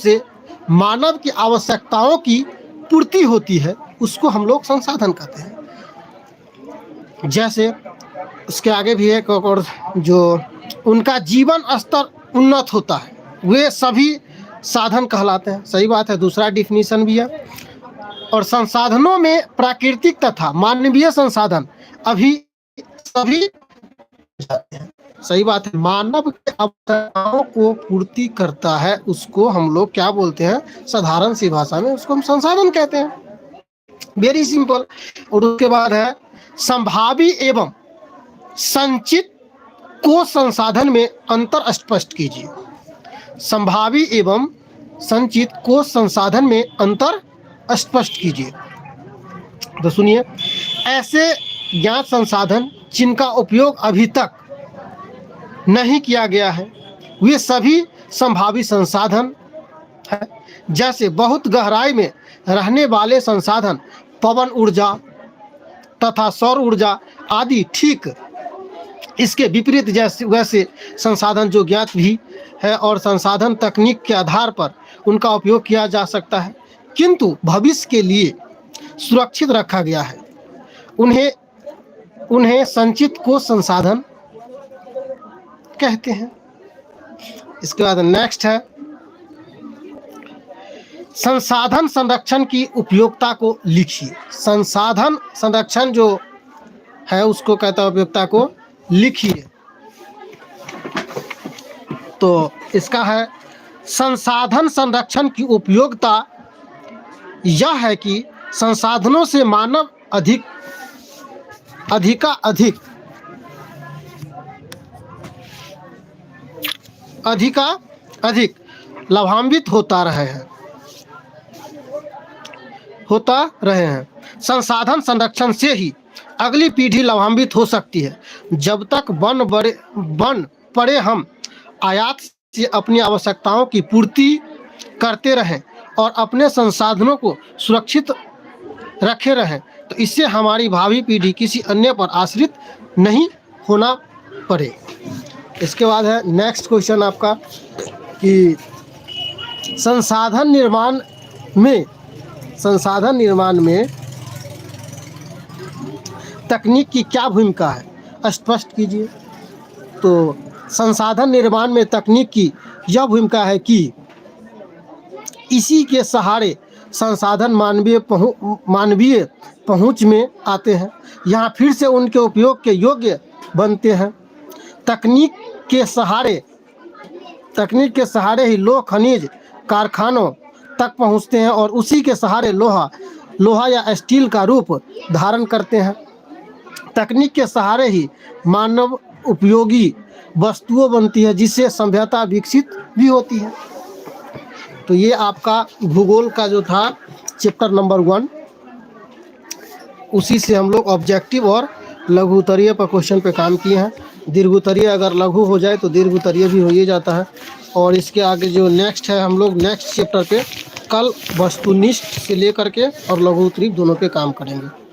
से मानव की आवश्यकताओं की पूर्ति होती है उसको हम लोग संसाधन कहते हैं। जैसे उसके आगे भी एक और जो उनका जीवन स्तर उन्नत होता है वे सभी साधन कहलाते हैं। सही बात है, दूसरा डिफिनीशन भी है। और संसाधनों में प्राकृतिक तथा मानवीय संसाधन अभी सभी जाते हैं। सही बात है, मानव के आवश्यकताओं को पूर्ति करता है उसको हम लोग क्या बोलते हैं, साधारण सी भाषा में उसको हम संसाधन कहते हैं। Very simple. और उसके बाद है संभावी एवं संचित को संसाधन में अंतर स्पष्ट कीजिए। संभावी एवं संचित को संसाधन में अंतर स्पष्ट कीजिए। तो सुनिए, ऐसे ज्ञात संसाधन जिनका उपयोग अभी तक नहीं किया गया है वे सभी संभावी संसाधन है। जैसे बहुत गहराई में रहने वाले संसाधन पवन ऊर्जा तथा सौर ऊर्जा आदि। ठीक इसके विपरीत जैसे वैसे संसाधन जो ज्ञात भी है और संसाधन तकनीक के आधार पर उनका उपयोग किया जा सकता है किंतु भविष्य के लिए सुरक्षित रखा गया है उन्हें संचित कोष संसाधन कहते हैं। इसके बाद नेक्स्ट है संसाधन संरक्षण की उपयोगिता को लिखिए। संसाधन संरक्षण जो है उसको कहता है उपयोगिता को लिखिए। तो इसका है संसाधन संरक्षण की उपयोगिता यह है कि संसाधनों से मानव अधिक लाभान्वित होता रहे हैं। संसाधन संरक्षण से ही अगली पीढ़ी लाभान्वित हो सकती है। जब तक बन पड़े हम आयात से अपनी आवश्यकताओं की पूर्ति करते रहें और अपने संसाधनों को सुरक्षित रखे रहें तो इससे हमारी भावी पीढ़ी किसी अन्य पर आश्रित नहीं होना पड़े। इसके बाद है नेक्स्ट क्वेश्चन आपका कि संसाधन निर्माण में तकनीक की क्या भूमिका है, स्पष्ट कीजिए। तो संसाधन निर्माण में तकनीक की यह भूमिका है कि इसी के सहारे संसाधन मानवीय पहुंच में आते हैं, यहाँ फिर से उनके उपयोग के योग्य बनते हैं। तकनीक के सहारे ही लोह खनिज कारखानों तक पहुंचते हैं और उसी के सहारे लोहा या स्टील का रूप धारण करते हैं। तकनीक के सहारे ही मानव उपयोगी वस्तुओं बनती है जिससे सभ्यता विकसित भी होती है। तो ये आपका भूगोल का जो था चैप्टर नंबर 1, उसी से हम लोग ऑब्जेक्टिव और लघु उत्तरीय पर क्वेश्चन पे काम किए हैं। दीर्घ उत्तरीय अगर लघु हो जाए तो दीर्घ उत्तरीय भी हो ही जाता है। और इसके आगे जो नेक्स्ट है हम लोग नेक्स्ट चैप्टर पे कल वस्तुनिष्ठ से लेकर के और लघु उत्तरीय दोनों पे काम करेंगे।